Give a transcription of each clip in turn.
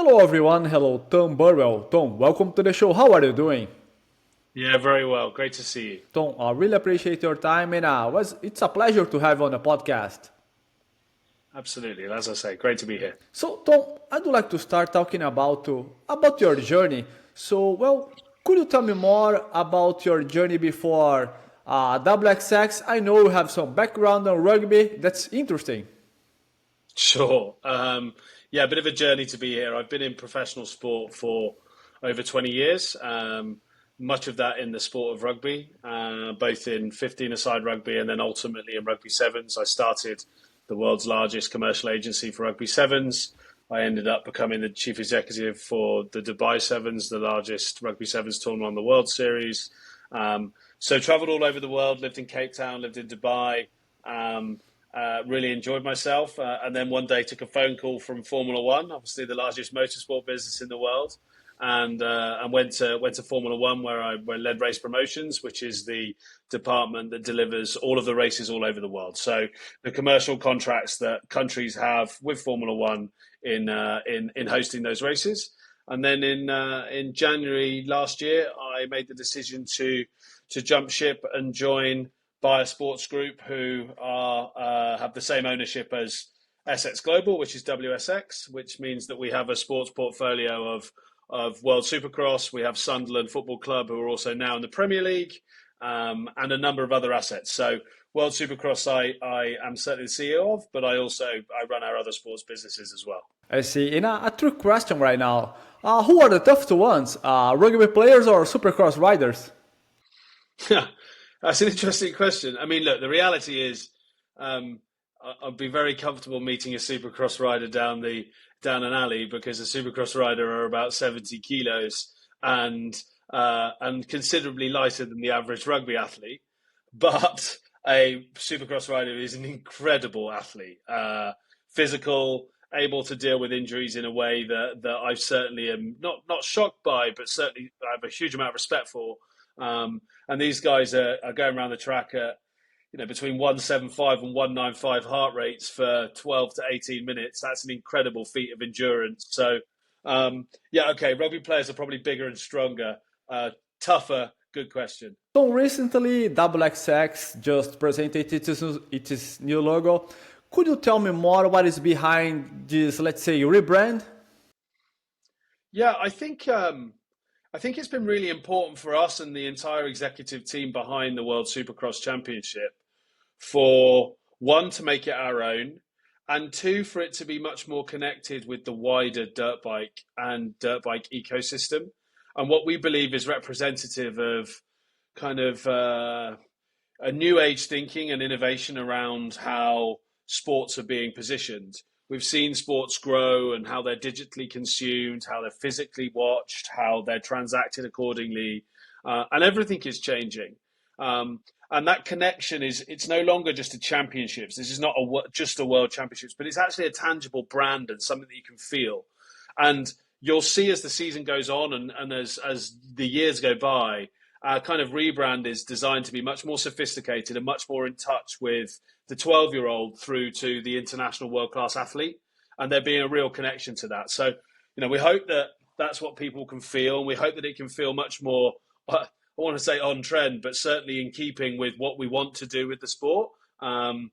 Hello everyone, hello Tom Burwell. Tom, welcome to the show. How are you doing? Yeah, very well. Great to see you. Tom, I really appreciate your time and it's a pleasure to have you on the podcast. Absolutely. As I say, great to be here. So Tom, I'd like to start talking about your journey. Could you tell me more about your journey before WXX? I know you have some background on rugby. That's interesting. Sure. Yeah, a bit of a journey to be here. I've been in professional sport for over 20 years, much of that in the sport of rugby, both in 15-a-side rugby and then ultimately in rugby sevens. I started the world's largest commercial agency for rugby sevens. I ended up becoming the chief executive for the Dubai Sevens, the largest rugby sevens tournament on the World Series. So traveled all over the world, lived in Cape Town, lived in Dubai. Really enjoyed myself, and then one day took a phone call from Formula One, obviously the largest motorsport business in the world, and went to Formula One where I led race promotions, which is the department that delivers all of the races all over the world. So the commercial contracts that countries have with Formula One in hosting those races, and then in January last year, I made the decision to jump ship and join by a sports group who have the same ownership as SX Global, which is WSX, which means that we have a sports portfolio of World Supercross. We have Sunderland Football Club, who are also now in the Premier League, and a number of other assets. So World Supercross, I am certainly the CEO of, but I run our other sports businesses as well. I see. And a trick question right now. Who are the toughest ones? Rugby players or supercross riders? That's an interesting question. I mean, look, the reality is, I'd be very comfortable meeting a Supercross rider down an alley because a Supercross rider are about 70 kilos and considerably lighter than the average rugby athlete. But a Supercross rider is an incredible athlete, physical, able to deal with injuries in a way that I certainly am not shocked by, but certainly I have a huge amount of respect for. And these guys are going around the track at between 175 and 195 heart rates for 12 to 18 minutes. That's an incredible feat of endurance. So yeah, okay, rugby players are probably bigger and stronger, tougher. Good question. So recently, WXX just presented its new logo. Could you tell me more what is behind this, let's say, rebrand? Yeah, I think it's been really important for us and the entire executive team behind the World Supercross Championship for one, to make it our own, and two, for it to be much more connected with the wider dirt bike ecosystem, and what we believe is representative of kind of a new age thinking and innovation around how sports are being positioned. We've seen sports grow and how they're digitally consumed, how they're physically watched, how they're transacted accordingly, and everything is changing. And that connection it's no longer just a championships. This is not just a world championships, but it's actually a tangible brand and something that you can feel. And you'll see as the season goes on and as the years go by, our kind of rebrand is designed to be much more sophisticated and much more in touch with the 12-year-old through to the international world-class athlete, and there being a real connection to that. So, we hope that that's what people can feel, and we hope that it can feel much more, I want to say on trend, but certainly in keeping with what we want to do with the sport, and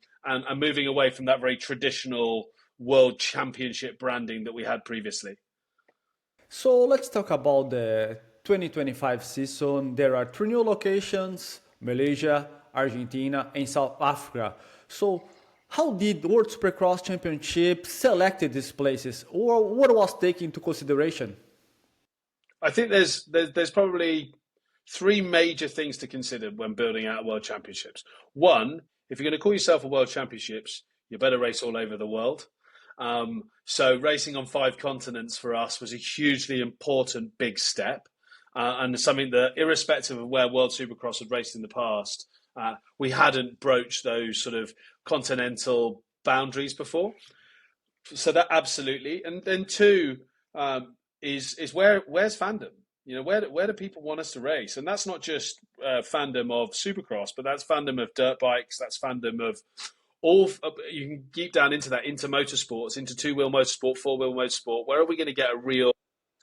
moving away from that very traditional world championship branding that we had previously. So let's talk about the 2025 season. There are three new locations: Malaysia, Argentina, and South Africa. So how did World Supercross Championship selected these places, or what was taken into consideration? I think there's probably three major things to consider when building out world championships. One, if you're going to call yourself a world championships, you better race all over the world. So racing on 5 continents for us was a hugely important big step, and something that, irrespective of where World Supercross had raced in the past, we hadn't broached those sort of continental boundaries before. So that absolutely, and then two, is where's fandom? Where do people want us to race? And that's not just fandom of Supercross, but that's fandom of dirt bikes. That's fandom of you can deep down into that, into motorsports, into two-wheel motorsport, four-wheel motorsport. Where are we going to get a real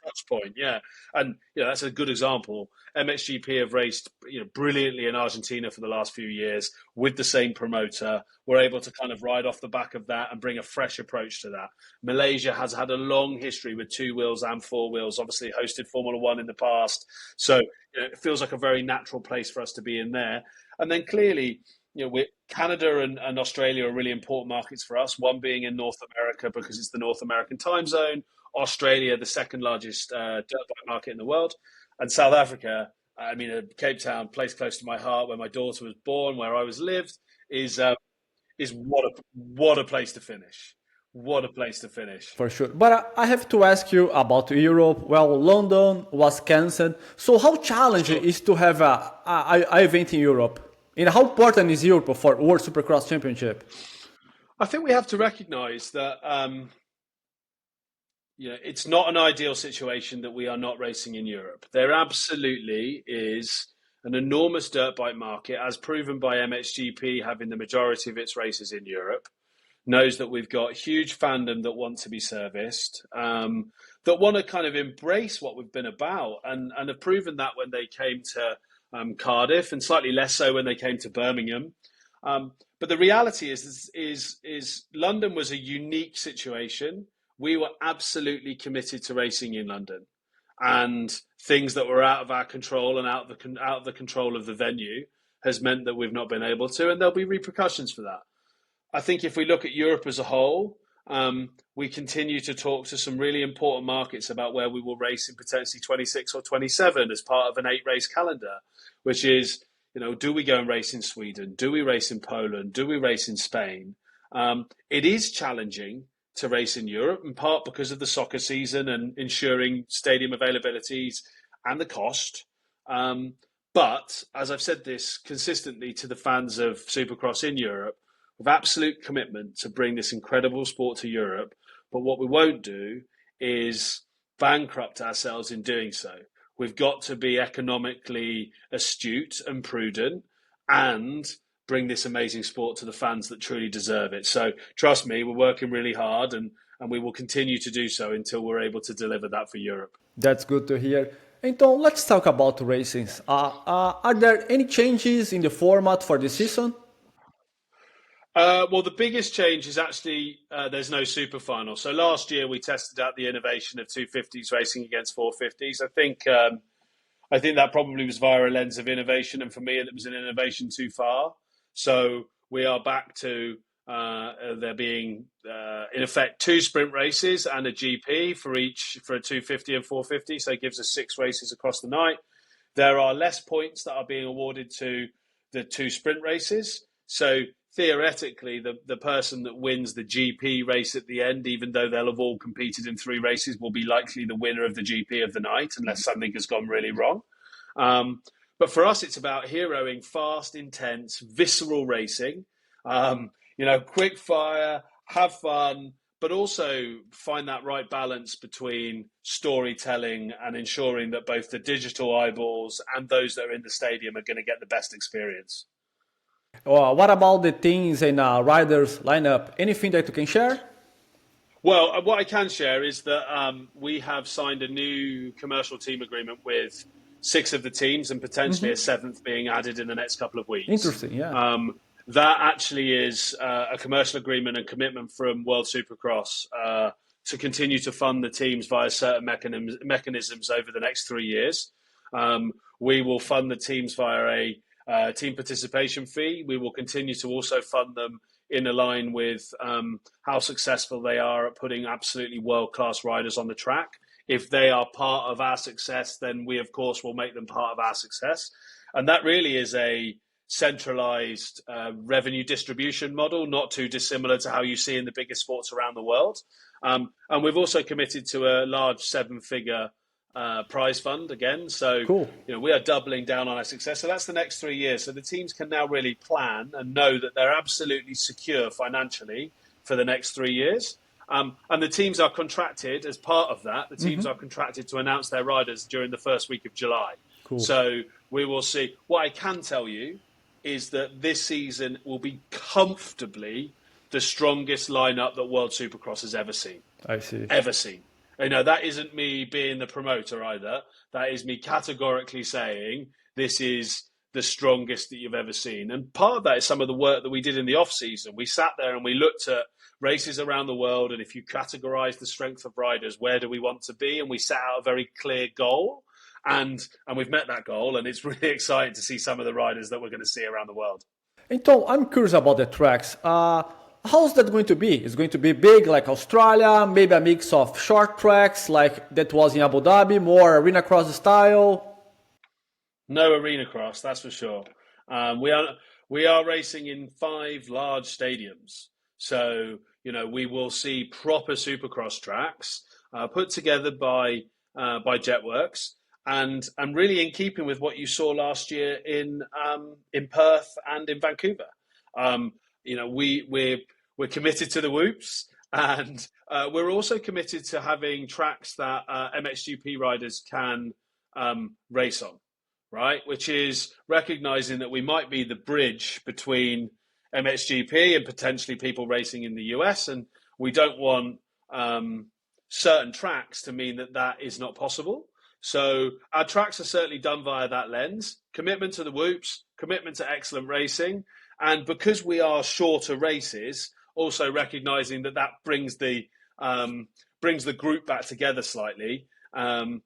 touch point? Yeah, and that's a good example. MXGP have raced brilliantly in Argentina for the last few years with the same promoter. We're able to kind of ride off the back of that and bring a fresh approach to that. Malaysia has had a long history with two wheels and four wheels. Obviously, hosted Formula One in the past, so it feels like a very natural place for us to be in there. And then clearly, Canada and Australia are really important markets for us. One being in North America because it's the North American time zone. Australia, the second largest dirt bike market in the world. And South Africa, Cape Town, place close to my heart, where my daughter was born, where I was lived, is what a place to finish. What a place to finish. For sure. But I have to ask you about Europe. Well, London was cancelled. So how challenging is to have a event in Europe? And how important is Europe for World Supercross Championship? I think we have to recognise that it's not an ideal situation that we are not racing in Europe. There absolutely is an enormous dirt bike market, as proven by MXGP having the majority of its races in Europe. Knows that we've got huge fandom that want to be serviced, that want to kind of embrace what we've been about, and have proven that when they came to Cardiff, and slightly less so when they came to Birmingham. But the reality is London was a unique situation. We were absolutely committed to racing in London, and things that were out of our control and out of the control of the venue has meant that we've not been able to, and there'll be repercussions for that. I think if we look at Europe as a whole, we continue to talk to some really important markets about where we will race in potentially 26 or 27 as part of an 8-race calendar, which is, do we go and race in Sweden? Do we race in Poland? Do we race in Spain? It is challenging to race in Europe, in part because of the soccer season and ensuring stadium availabilities and the cost. But as I've said this consistently to the fans of Supercross in Europe, with absolute commitment to bring this incredible sport to Europe. But what we won't do is bankrupt ourselves in doing so. We've got to be economically astute and prudent and bring this amazing sport to the fans that truly deserve it. So trust me, we're working really hard and we will continue to do so until we're able to deliver that for Europe. That's good to hear. And Tom, let's talk about racings. Are there any changes in the format for the season? Well, the biggest change is actually there's no super final. So last year we tested out the innovation of 250s racing against 450s. I think that probably was via a lens of innovation, and for me, it was an innovation too far. So we are back to there being, in effect, 2 sprint races and a GP for a 250 and 450. So it gives us 6 races across the night. There are less points that are being awarded to the 2 sprint races. So theoretically, the person that wins the GP race at the end, even though they'll have all competed in 3 races, will be likely the winner of the GP of the night, unless something has gone really wrong. But for us, it's about heroing fast, intense, visceral racing. Quick fire, have fun, but also find that right balance between storytelling and ensuring that both the digital eyeballs and those that are in the stadium are going to get the best experience. What about the teams and riders lineup? Anything that you can share? Well, what I can share is that we have signed a new commercial team agreement with 6 of the teams and potentially a 7th being added in the next couple of weeks. Interesting, yeah. That actually is a commercial agreement and commitment from World Supercross to continue to fund the teams via certain mechanisms over the next 3 years. We will fund the teams via a team participation fee. We will continue to also fund them in a line with how successful they are at putting absolutely world-class riders on the track. If they are part of our success, then we, of course, will make them part of our success. And that really is a centralized revenue distribution model, not too dissimilar to how you see in the biggest sports around the world. And we've also committed to a large 7-figure prize fund again. So, cool. We are doubling down on our success. So that's the next 3 years. So the teams can now really plan and know that they're absolutely secure financially for the next 3 years. And the teams are contracted as part of that. The teams are contracted to announce their riders during the first week of July. Cool. So we will see. What I can tell you is that this season will be comfortably the strongest lineup that World Supercross has ever seen. I see. Ever seen. That isn't me being the promoter either. That is me categorically saying this is the strongest that you've ever seen. And part of that is some of the work that we did in the off season. We sat there and we looked at races around the world, and if you categorize the strength of riders, where do we want to be? And we set out a very clear goal. And we've met that goal, and it's really exciting to see some of the riders that we're going to see around the world. And Tom, I'm curious about the tracks. How's that going to be? It's going to be big like Australia, maybe a mix of short tracks like that was in Abu Dhabi, more arena cross style? No arena cross, that's for sure. We are racing in 5 large stadiums, so we will see proper Supercross tracks put together by Jetworks, and really in keeping with what you saw last year in Perth and in Vancouver. We're committed to the whoops, and we're also committed to having tracks that MXGP riders can race on, right? Which is recognizing that we might be the bridge between MXGP and potentially people racing in the US, and we don't want certain tracks to mean that is not possible. So our tracks are certainly done via that lens. Commitment to the whoops, commitment to excellent racing, and because we are shorter races, also recognizing that brings the group back together slightly, and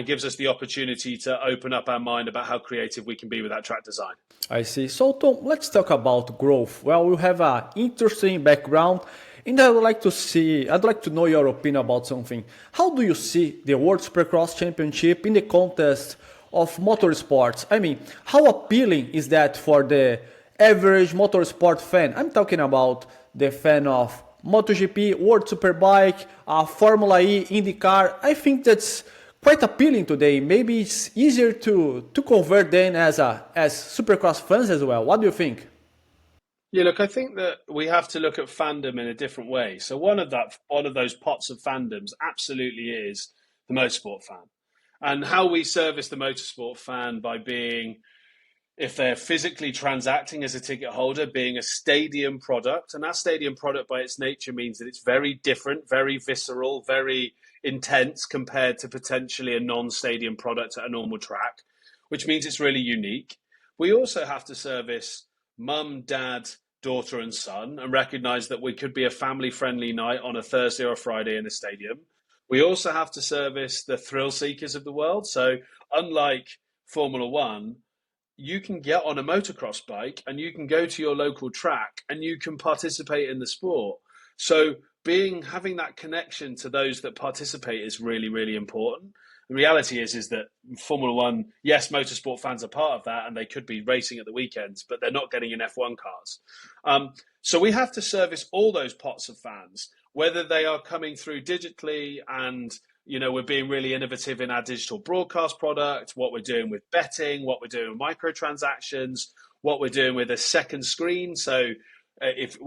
gives us the opportunity to open up our mind about how creative we can be with that track design. I see. So Tom, let's talk about growth. Well, you have an interesting background, and I'd like to know your opinion about something. How do you see the World Supercross Championship in the context of motorsports? I mean, how appealing is that for the average motorsport fan? I'm talking about the fan of MotoGP, World Superbike, Formula E, IndyCar. I think that's quite appealing today. Maybe it's easier to convert them as Supercross fans as well. What do you think? Yeah, look, I think that we have to look at fandom in a different way. So one of those pots of fandoms absolutely is the motorsport fan, and how we service the motorsport fan by being, if they're physically transacting as a ticket holder, being a stadium product. And that stadium product by its nature means that it's very different, very visceral, very intense compared to potentially a non-stadium product at a normal track, which means it's really unique. We also have to service mum, dad, daughter and son, and recognize that we could be a family-friendly night on a Thursday or a Friday in a stadium. We also have to service the thrill seekers of the world. So unlike Formula One, you can get on a motocross bike and you can go to your local track and you can participate in the sport. So having that connection to those that participate is really, really important. The reality is that Formula One, yes, motorsport fans are part of that, and they could be racing at the weekends, but they're not getting in F1 cars. So we have to service all those pots of fans, whether they are coming through digitally and we're being really innovative in our digital broadcast product, what we're doing with betting, what we're doing with microtransactions, what we're doing with a second screen. So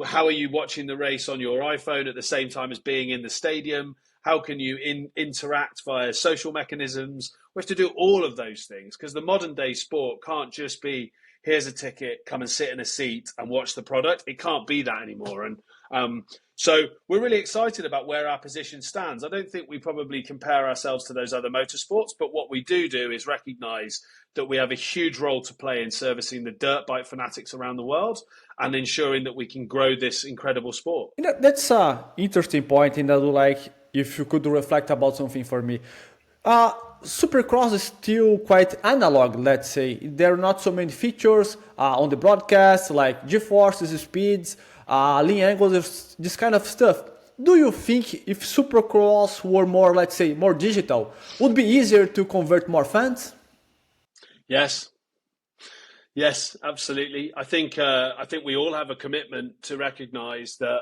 how are you watching the race on your iPhone at the same time as being in the stadium? How can you interact via social mechanisms? We have to do all of those things because the modern day sport can't just be, here's a ticket, come and sit in a seat and watch the product. It can't be that anymore. And so we're really excited about where our position stands. I don't think we probably compare ourselves to those other motorsports, but what we do is recognize that we have a huge role to play in servicing the dirt bike fanatics around the world and ensuring that we can grow this incredible sport. That's an interesting point, and I would like if you could reflect about something for me. Supercross is still quite analog, let's say. There are not so many features on the broadcast, like G-forces, speeds, lean angles, this kind of stuff. Do you think if Supercross were more, let's say, more digital, would be easier to convert more fans? Yes, absolutely. I think we all have a commitment to recognize that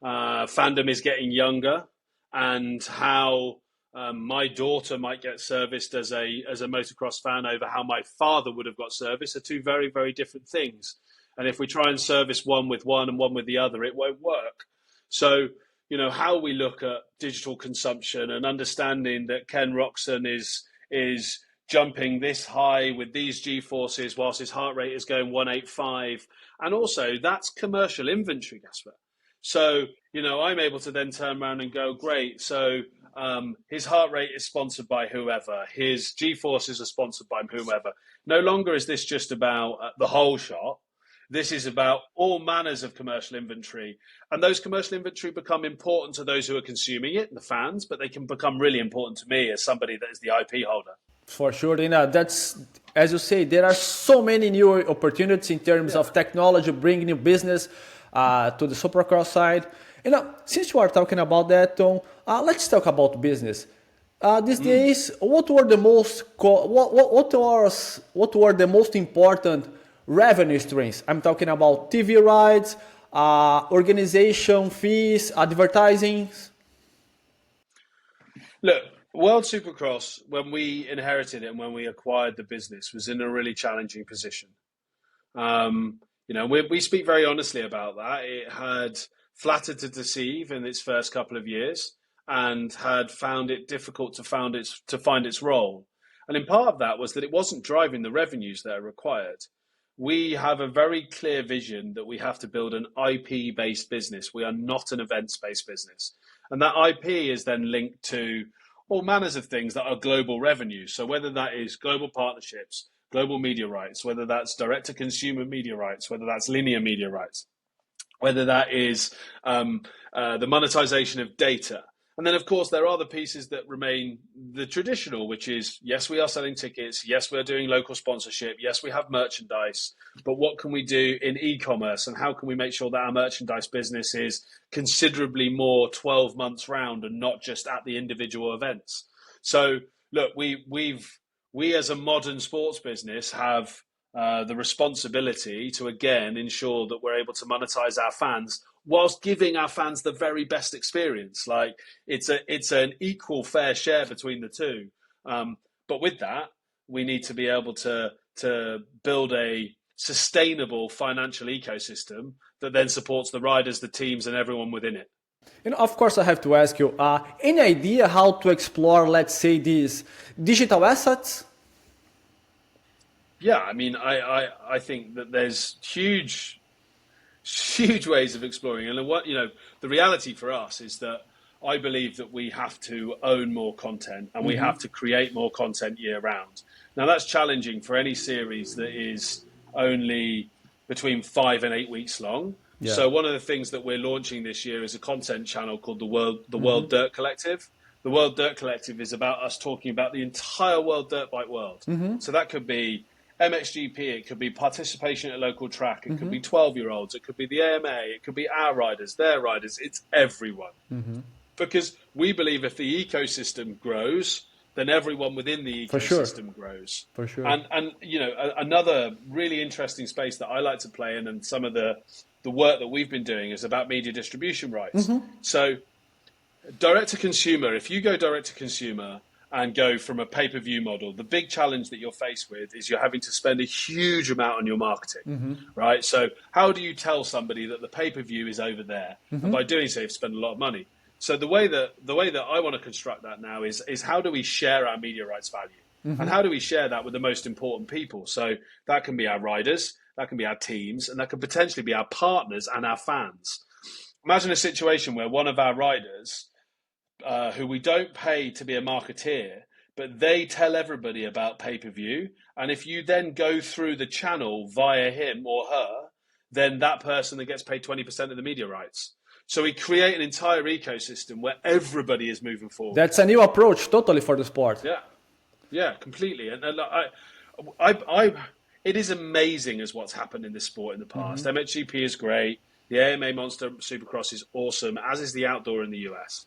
fandom is getting younger, and how my daughter might get serviced as a motocross fan over how my father would have got service are two very, very different things. And if we try and service one with one and one with the other, it won't work. So, how we look at digital consumption and understanding that Ken Roxon is jumping this high with these G-forces whilst his heart rate is going 185. And also that's commercial inventory, Gasper. So, I'm able to then turn around and go, great. So his heart rate is sponsored by whoever. His G-forces are sponsored by whoever. No longer is this just about the whole shot. This is about all manners of commercial inventory. And those commercial inventory become important to those who are consuming it, the fans, but they can become really important to me as somebody that is the IP holder. For sure, that's, as you say, there are so many new opportunities in terms of technology bringing new business to the Supercross side. Since you are talking about that, Tom, let's talk about business. These days, what were the most important revenue streams? I'm talking about TV rights, organization fees, advertising. Look, World Supercross, when we inherited it and when we acquired the business, was in a really challenging position. We speak very honestly about that. It had flattered to deceive in its first couple of years and had found it difficult to find its role. And in part of that was that it wasn't driving the revenues that are required. We have a very clear vision that we have to build an IP-based business. We are not an events-based business. And that IP is then linked to all manners of things that are global revenue. So whether that is global partnerships, global media rights, whether that's direct-to-consumer media rights, whether that's linear media rights, whether that is the monetization of data. And then, of course, there are the pieces that remain the traditional, which is, yes, we are selling tickets. Yes, we're doing local sponsorship. Yes, we have merchandise. But what can we do in e-commerce? And how can we make sure that our merchandise business is considerably more 12 months round and not just at the individual events? So, look, we as a modern sports business have the responsibility to, again, ensure that we're able to monetize our fans whilst giving our fans the very best experience. Like it's an equal fair share between the two. But with that, we need to be able to build a sustainable financial ecosystem that then supports the riders, the teams, and everyone within it. Of course, I have to ask you, any idea how to explore, let's say, these digital assets? Yeah, I mean, I think that there's huge ways of exploring. And the reality for us is that I believe that we have to own more content and we have to create more content year round. Now, that's challenging for any series that is only between 5 and 8 weeks long. Yeah. So one of the things that we're launching this year is a content channel called the World Dirt Collective. The World Dirt Collective is about us talking about the entire world dirt bike world. So that could be MXGP, it could be participation at local track, it could be 12-year-olds, it could be the AMA, it could be our riders, their riders, it's everyone. Because we believe if the ecosystem grows, then everyone within the ecosystem grows. For sure. And another really interesting space that I like to play in, and some of the work that we've been doing, is about media distribution rights. So direct to consumer, if you go direct to consumer and go from a pay-per-view model, the big challenge that you're faced with is you're having to spend a huge amount on your marketing, right? So how do you tell somebody that the pay-per-view is over there? And by doing so, you've spent a lot of money. So the way that I want to construct that now is how do we share our media rights value? And how do we share that with the most important people? So that can be our riders, that can be our teams, and that could potentially be our partners and our fans. Imagine a situation where one of our riders, who we don't pay to be a marketeer, but they tell everybody about pay-per-view. And if you then go through the channel via him or her, then that person that gets paid 20% of the media rights. So we create an entire ecosystem where everybody is moving forward. That's a new approach totally for the sport. Yeah, completely. And it is amazing as what's happened in this sport in the past. MXGP is great. The AMA Monster Supercross is awesome, as is the outdoor in the US.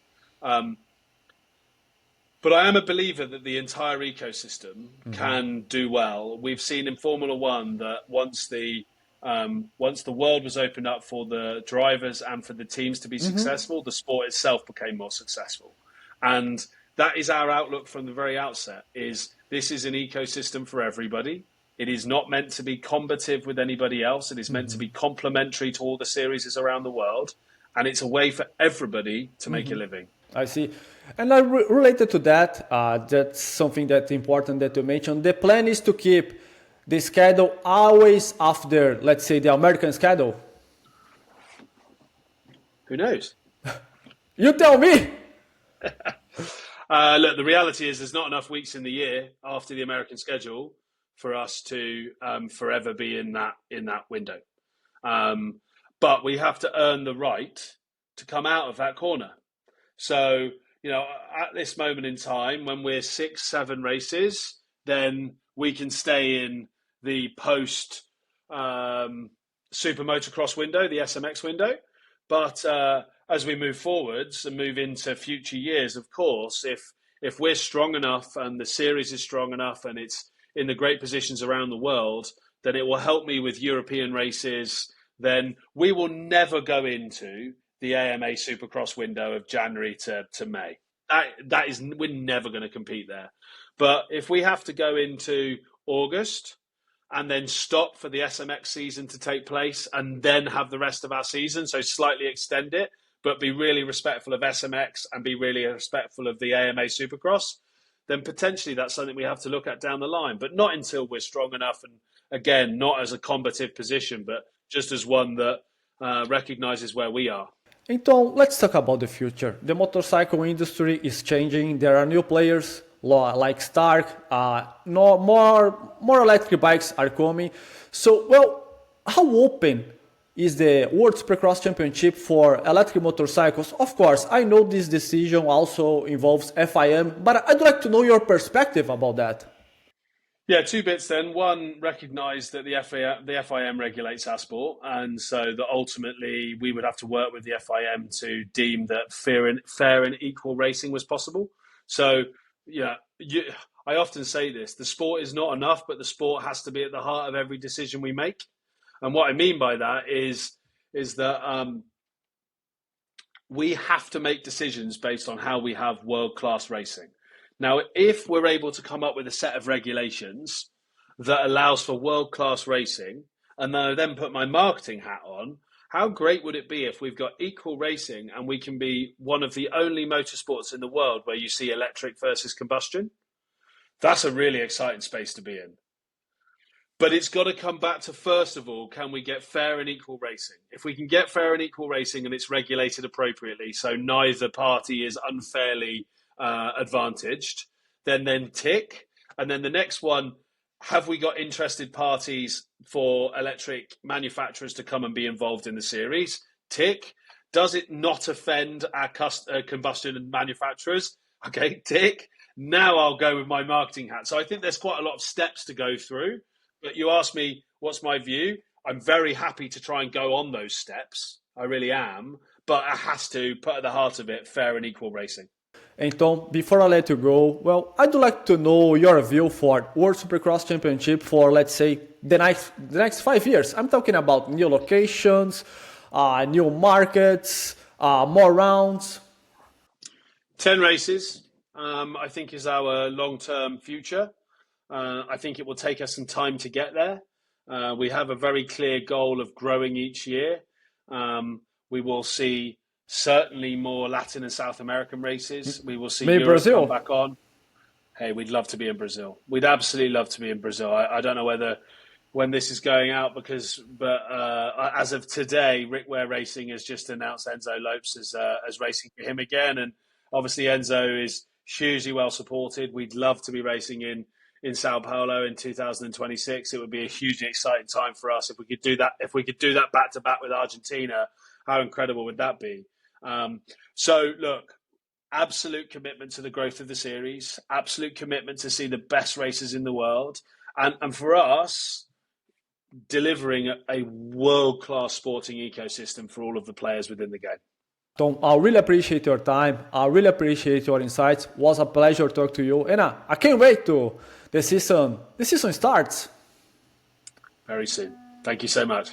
But I am a believer that the entire ecosystem can do well. We've seen in Formula One that once the world was opened up for the drivers and for the teams to be successful, the sport itself became more successful. And that is our outlook from the very outset, is this is an ecosystem for everybody. It is not meant to be combative with anybody else. It is meant to be complementary to all the series around the world. And it's a way for everybody to make a living. I see. And related to that, that's something that's important that you mentioned. The plan is to keep the schedule always after, let's say, the American schedule. Who knows? You tell me. Look, the reality is there's not enough weeks in the year after the American schedule for us to forever be in that window. But we have to earn the right to come out of that corner. So, at this moment in time, when we're 6, 7 races, then we can stay in the post super motocross window, the SMX window. But as we move forwards and move into future years, of course, if we're strong enough and the series is strong enough and it's in the great positions around the world, then it will help me with European races. Then we will never go into the AMA Supercross window of January to May. That is, we're never going to compete there. But if we have to go into August and then stop for the SMX season to take place and then have the rest of our season, so slightly extend it, but be really respectful of SMX and be really respectful of the AMA Supercross, then potentially that's something we have to look at down the line, but not until we're strong enough. And again, not as a combative position, but just as one that recognizes where we are. Então, let's talk about the future. The motorcycle industry is changing. There are new players like Stark. No more electric bikes are coming. So, well, how open is the World Supercross Championship for electric motorcycles? Of course, I know this decision also involves FIM, but I'd like to know your perspective about that. Yeah, 2 bits then. One, recognise that the FIM regulates our sport, and so that ultimately we would have to work with the FIM to deem that fair and equal racing was possible. So, I often say this, the sport is not enough, but the sport has to be at the heart of every decision we make. And what I mean by that is that we have to make decisions based on how we have world-class racing. Now, if we're able to come up with a set of regulations that allows for world-class racing, and then I then put my marketing hat on, how great would it be if we've got equal racing and we can be one of the only motorsports in the world where you see electric versus combustion? That's a really exciting space to be in. But it's got to come back to, first of all, can we get fair and equal racing? If we can get fair and equal racing and it's regulated appropriately, so neither party is unfairly advantaged, then tick. And then the next one, have we got interested parties for electric manufacturers to come and be involved in the series? Tick. Does it not offend our combustion manufacturers? Okay, tick. Now I'll go with my marketing hat. So I think there's quite a lot of steps to go through. But you asked me, what's my view? I'm very happy to try and go on those steps. I really am. But it has to put at the heart of it fair and equal racing. Então, before I let you go, well, I'd like to know your view for World Supercross Championship for, let's say, the next 5 years. I'm talking about new locations, new markets, more rounds. 10 races, I think, is our long-term future. I think it will take us some time to get there. We have a very clear goal of growing each year. We will see certainly more Latin and South American races. We will see Maybe Europe Brazil. come back on. Hey, we'd love to be in Brazil. We'd absolutely love to be in Brazil. I don't know when this is going out but as of today, Rick Ware Racing has just announced Enzo Lopes as racing for him again. And obviously Enzo is hugely well supported. We'd love to be racing in Sao Paulo in 2026. It would be a hugely exciting time for us if we could do that. If we could do that back to back with Argentina, how incredible would that be? So look, absolute commitment to the growth of the series, absolute commitment to see the best racers in the world, and for us, delivering a world-class sporting ecosystem for all of the players within the game. Tom, I really appreciate your time. I really appreciate your insights. It was a pleasure to talk to you. And I can't wait to the season starts. Very soon. Thank you so much.